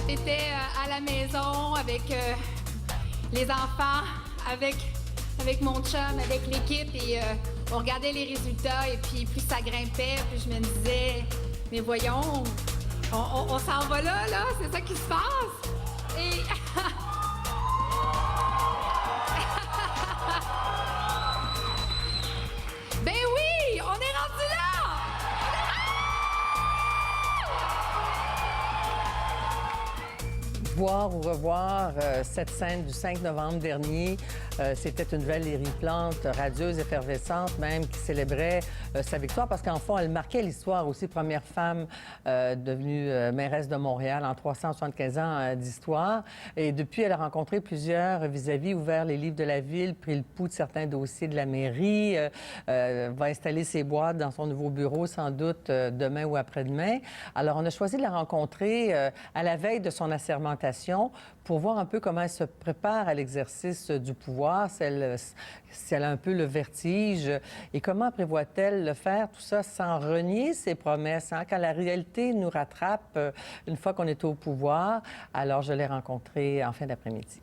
J'étais à la maison avec les enfants, avec mon chum, avec l'équipe, et on regardait les résultats, et puis plus ça grimpait, puis je me disais, mais voyons, on s'en va là, c'est ça qui se passe. Et... ben oui, on est rendu là! Voir ou revoir cette scène du 5 novembre dernier, c'était une Valérie Plante radieuse, effervescente même, qui célébrait sa victoire parce qu'en fond, elle marquait l'histoire aussi, première femme devenue mairesse de Montréal en 375 ans d'histoire. Et depuis, elle a rencontré plusieurs vis-à-vis, ouvert les livres de la ville, pris le pouls de certains dossiers de la mairie, va installer ses boîtes dans son nouveau bureau sans doute demain ou après-demain. Alors, on a choisi de la rencontrer à la veille de son assermentation pour voir un peu comment elle se prépare à l'exercice du pouvoir, si elle a un peu le vertige, et comment prévoit-elle le faire, tout ça, sans renier ses promesses, hein, quand la réalité nous rattrape une fois qu'on est au pouvoir. Alors, je l'ai rencontrée en fin d'après-midi.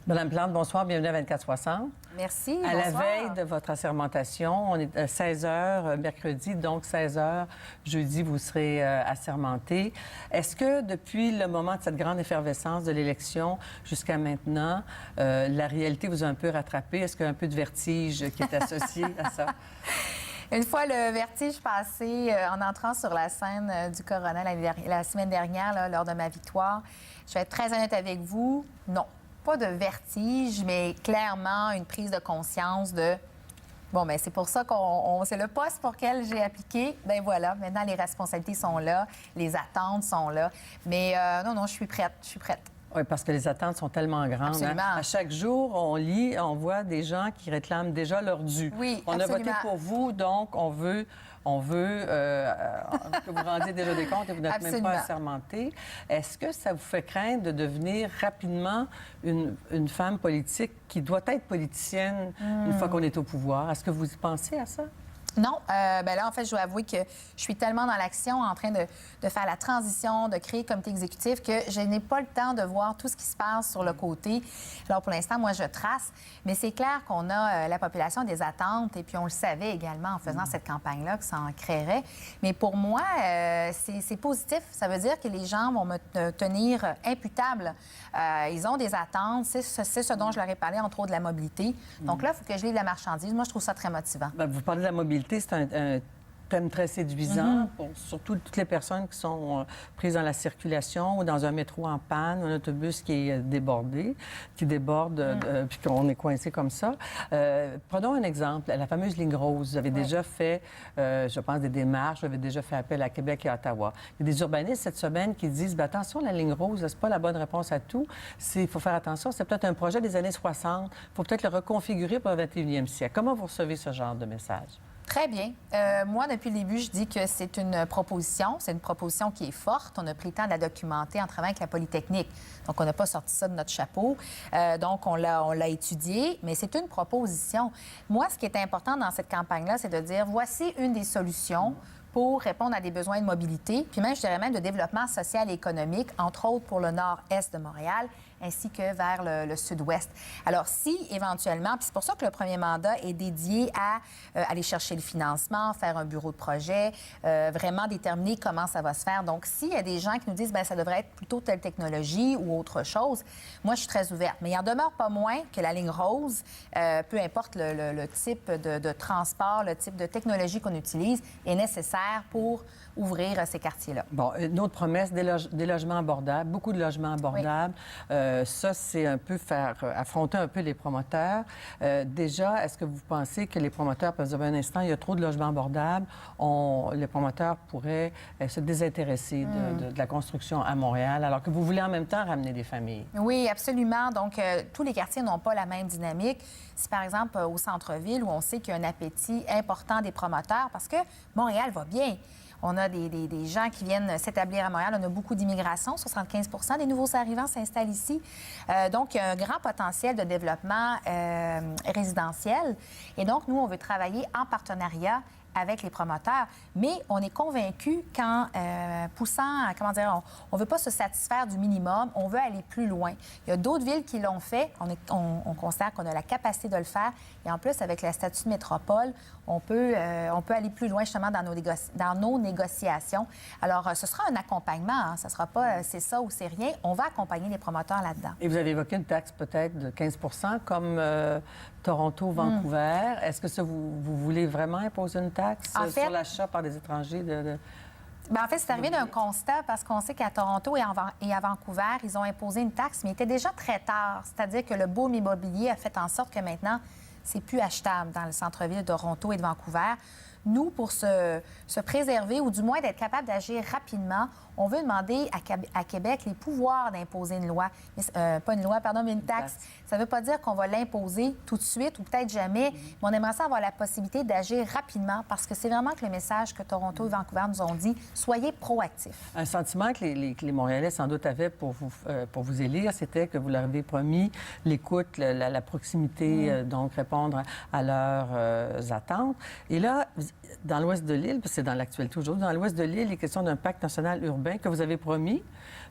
Madame Plante, bonsoir, bienvenue à 24/60. Merci, À bonsoir. la veille de votre assermentation, on est à 16 h mercredi, donc 16 h jeudi, vous serez assermenté. Est-ce que depuis le moment de cette grande effervescence de l'élection jusqu'à maintenant, la réalité vous a un peu rattrapé? Est-ce qu'il y a un peu de vertige qui est associé à ça? Une fois le vertige passé, en entrant sur la scène du Corona la semaine dernière, là, lors de ma victoire, je vais être très honnête avec vous, non. Pas de vertige, mais clairement une prise de conscience de bon, bien, c'est pour ça c'est le poste pour lequel j'ai appliqué. Bien voilà, maintenant les responsabilités sont là, les attentes sont là. Mais non, je suis prête, Oui, parce que les attentes sont tellement grandes. Absolument. Hein? À chaque jour, on lit, on voit des gens qui réclament déjà leur dû. Oui, on absolument. a voté pour vous, donc on veut que vous rendiez déjà des comptes et vous n'êtes même pas assermenté. Est-ce que ça vous fait craindre de devenir rapidement une femme politique qui doit être politicienne une fois qu'on est au pouvoir? Est-ce que vous y pensez à ça? Non. Ben là, en fait, je dois avouer que je suis tellement dans l'action, en train de faire la transition, de créer le comité exécutif, que je n'ai pas le temps de voir tout ce qui se passe sur le côté. Alors, pour l'instant, moi, je trace. Mais c'est clair qu'on a la population des attentes, et puis on le savait également en faisant cette campagne-là que ça en créerait. Mais pour moi, c'est positif. Ça veut dire que les gens vont me tenir imputable. Ils ont des attentes. C'est ce dont je leur ai parlé, entre autres, de la mobilité. Donc là, il faut que je livre la marchandise. Moi, je trouve ça très motivant. Bien, vous parlez de la mobilité. C'est un thème très séduisant pour surtout toutes les personnes qui sont prises dans la circulation ou dans un métro en panne, un autobus qui est débordé, qui déborde, puis qu'on est coincé comme ça. Prenons un exemple, la fameuse ligne rose. Vous avez déjà fait, je pense, des démarches, vous avez déjà fait appel à Québec et à Ottawa. Il y a des urbanistes cette semaine qui disent, bien, attention, la ligne rose, c'est pas la bonne réponse à tout. Il faut faire attention, c'est peut-être un projet des années 60. Il faut peut-être le reconfigurer pour le 21e siècle. Comment vous recevez ce genre de message? Très bien. Moi, depuis le début, je dis que c'est une proposition. C'est une proposition qui est forte. On a pris le temps de la documenter en travaillant avec la Polytechnique. Donc, on n'a pas sorti ça de notre chapeau. Donc, on l'a étudié, mais c'est une proposition. Moi, ce qui est important dans cette campagne-là, c'est de dire, voici une des solutions pour répondre à des besoins de mobilité, puis même, je dirais même, de développement social et économique, entre autres pour le nord-est de Montréal, ainsi que vers le sud-ouest. Alors, si éventuellement, puis c'est pour ça que le premier mandat est dédié à aller chercher le financement, faire un bureau de projet, vraiment déterminer comment ça va se faire. Donc, s'il y a des gens qui nous disent, bien, ça devrait être plutôt telle technologie ou autre chose, moi, je suis très ouverte. Mais il n'en demeure pas moins que la ligne rose, peu importe le type de transport, le type de technologie qu'on utilise, est nécessaire pour ouvrir ces quartiers-là. Bon, une autre promesse, des logements abordables, beaucoup de logements abordables. Oui. Ça, c'est un peu faire affronter un peu les promoteurs. Déjà, est-ce que vous pensez que les promoteurs peuvent dire, un instant, il y a trop de logements abordables, les promoteurs pourraient se désintéresser de la construction à Montréal, alors que vous voulez en même temps ramener des familles? Oui, absolument. Donc, tous les quartiers n'ont pas la même dynamique. Si, par exemple, au centre-ville, où on sait qu'il y a un appétit important des promoteurs, parce que Montréal va bien. On a des gens qui viennent s'établir à Montréal. On a beaucoup d'immigration. 75 des nouveaux arrivants s'installent ici. Donc, il y a un grand potentiel de développement résidentiel. Et donc, nous, on veut travailler en partenariat avec les promoteurs, mais on est convaincu qu'en poussant, on ne veut pas se satisfaire du minimum, on veut aller plus loin. Il y a d'autres villes qui l'ont fait, on considère qu'on a la capacité de le faire, et en plus, avec le statut de métropole, on peut aller plus loin justement dans nos négociations. Alors, ce sera un accompagnement, hein. Ça ne sera pas c'est ça ou c'est rien. On va accompagner les promoteurs là-dedans. Et vous avez évoqué une taxe peut-être de 15 comme Toronto, Vancouver. Est-ce que ça, vous voulez vraiment imposer une taxe sur l'achat par des étrangers Bien, en fait, c'est arrivé d'un constat parce qu'on sait qu'à Toronto et à Vancouver, ils ont imposé une taxe, mais il était déjà très tard. C'est-à-dire que le boom immobilier a fait en sorte que maintenant, c'est plus achetable dans le centre-ville de Toronto et de Vancouver. Nous, pour se préserver ou du moins d'être capable d'agir rapidement, on veut demander à Québec les pouvoirs d'imposer une loi. Pas une loi, pardon, mais une taxe. Ça ne veut pas dire qu'on va l'imposer tout de suite ou peut-être jamais, mais on aimerait ça avoir la possibilité d'agir rapidement parce que c'est vraiment que le message que Toronto et Vancouver nous ont dit, soyez proactifs. Un sentiment que les Montréalais, sans doute, avaient pour vous élire, c'était que vous leur avez promis l'écoute, la proximité, donc répondre à leurs attentes. Et là, dans l'ouest de l'île, parce que c'est dans l'actualité aujourd'hui, dans l'ouest de l'île, il est question d'un pacte national urbain que vous avez promis.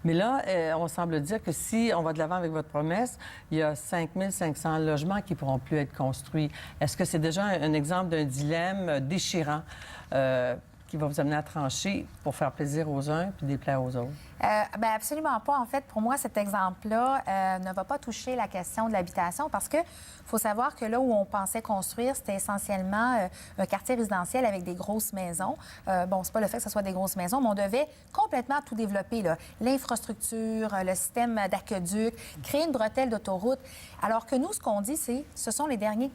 Mais là, on semble dire que si on va de l'avant avec votre promesse, il y a 5 500 logements qui ne pourront plus être construits. Est-ce que c'est déjà un exemple d'un dilemme déchirant qui va vous amener à trancher pour faire plaisir aux uns puis déplaire aux autres? Bien, absolument pas. En fait, pour moi, cet exemple-là ne va pas toucher la question de l'habitation parce que faut savoir que là où on pensait construire, c'était essentiellement un quartier résidentiel avec des grosses maisons. Bon, c'est pas le fait que ce soit des grosses maisons, mais on devait complètement tout développer, là. L'infrastructure, le système d'aqueduc, créer une bretelle d'autoroute. Alors que nous, ce qu'on dit, ce sont les derniers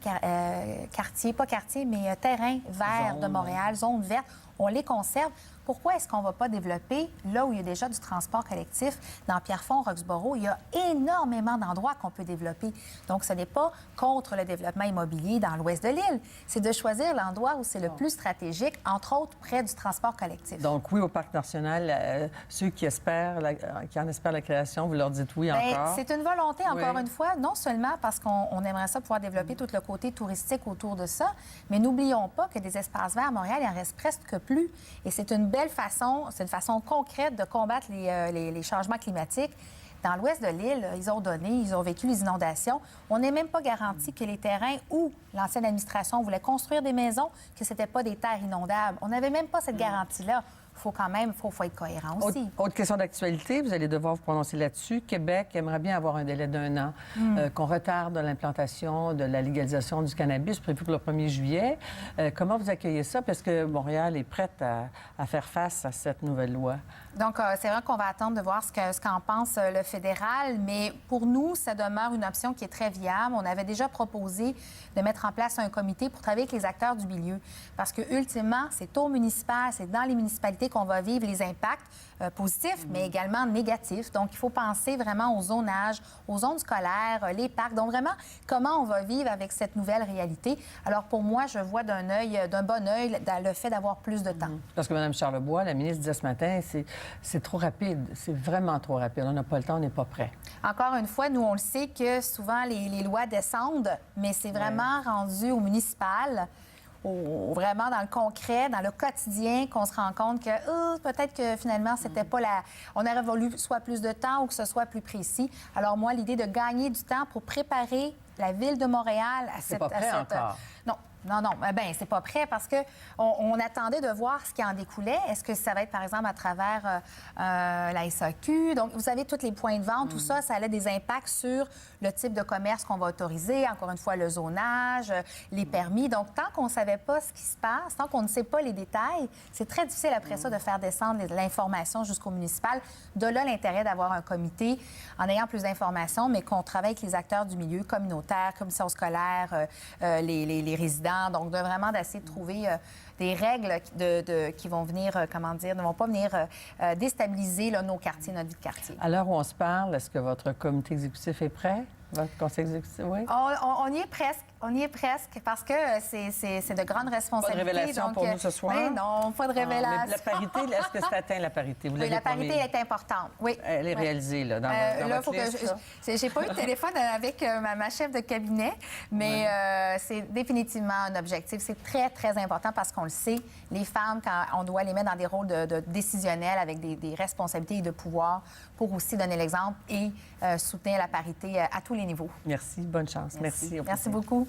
quartiers, pas quartiers, mais terrains verts de Montréal, zones vertes. On les conserve. Pourquoi est-ce qu'on ne va pas développer là où il y a déjà du transport collectif? Dans Pierrefonds, Roxborough, il y a énormément d'endroits qu'on peut développer. Donc, ce n'est pas contre le développement immobilier dans l'ouest de l'île. C'est de choisir l'endroit où c'est le plus stratégique, entre autres près du transport collectif. Donc, oui, au Parc national, ceux qui en espèrent la création, vous leur dites oui encore? C'est une volonté, encore une fois, non seulement parce qu'on aimerait ça pouvoir développer tout le côté touristique autour de ça, mais n'oublions pas que des espaces verts à Montréal, il en reste presque plus. Et c'est une une façon concrète de combattre les changements climatiques. Dans l'ouest de l'île, ils ont vécu les inondations. On n'est même pas garanti que les terrains où l'ancienne administration voulait construire des maisons, que ce n'étaient pas des terres inondables. On n'avait même pas cette garantie-là. Faut être cohérent aussi. Autre question d'actualité, vous allez devoir vous prononcer là-dessus. Québec aimerait bien avoir un délai d'1 an, qu'on retarde l'implantation de la légalisation du cannabis prévu pour le 1er juillet. Comment vous accueillez ça? Parce que Montréal est prête à faire face à cette nouvelle loi. Donc, c'est vrai qu'on va attendre de voir ce qu'en pense le fédéral, mais pour nous, ça demeure une option qui est très viable. On avait déjà proposé de mettre en place un comité pour travailler avec les acteurs du milieu. Parce que, ultimement, c'est au municipal, c'est dans les municipalités qu'on va vivre les impacts positifs, mais également négatifs. Donc, il faut penser vraiment au zonage, aux zones scolaires, les parcs. Donc, vraiment, comment on va vivre avec cette nouvelle réalité. Alors, pour moi, je vois d'un bon œil dans le fait d'avoir plus de temps. Parce que Mme Charlebois, la ministre, disait ce matin, c'est trop rapide. C'est vraiment trop rapide. On n'a pas le temps, on n'est pas prêt. Encore une fois, nous, on le sait que souvent, les lois descendent, mais c'est vraiment rendu au municipal, vraiment dans le concret, dans le quotidien, qu'on se rend compte que peut-être que finalement, c'était pas on aurait voulu soit plus de temps ou que ce soit plus précis. Alors moi, l'idée de gagner du temps pour préparer la Ville de Montréal à cette... pas prêt encore. Non. Bien, c'est pas prêt parce que on attendait de voir ce qui en découlait. Est-ce que ça va être, par exemple, à travers la SAQ? Donc, vous avez tous les points de vente, tout ça, ça a des impacts sur le type de commerce qu'on va autoriser, encore une fois, le zonage, les permis. Donc, tant qu'on ne savait pas ce qui se passe, tant qu'on ne sait pas les détails, c'est très difficile après ça de faire descendre l'information jusqu'au municipal. De là, l'intérêt d'avoir un comité en ayant plus d'informations, mais qu'on travaille avec les acteurs du milieu communautaire, commission scolaire, les résidents. Donc, d'essayer de trouver des règles qui vont venir, ne vont pas venir déstabiliser nos quartiers, notre vie de quartier. À l'heure où on se parle, est-ce que votre comité exécutif est prêt? votre conseil exécutif? Oui. On y est presque. On y est presque parce que c'est de grandes responsabilités. Pas de révélation pour nous ce soir? Oui, non, pas de révélation. Mais la parité, est-ce que c'est atteint, la parité? Vous Oui, la promis. parité est importante. Oui. Elle est réalisée, là, dans votre liste, là? J'ai pas eu de téléphone avec ma chef de cabinet, mais c'est définitivement un objectif. C'est très, très important parce qu'on le sait, les femmes, quand on doit les mettre dans des rôles de décisionnels avec des responsabilités et de pouvoir pour aussi donner l'exemple et soutenir la parité à tous les niveaux. Merci. Bonne chance. Merci. Merci beaucoup.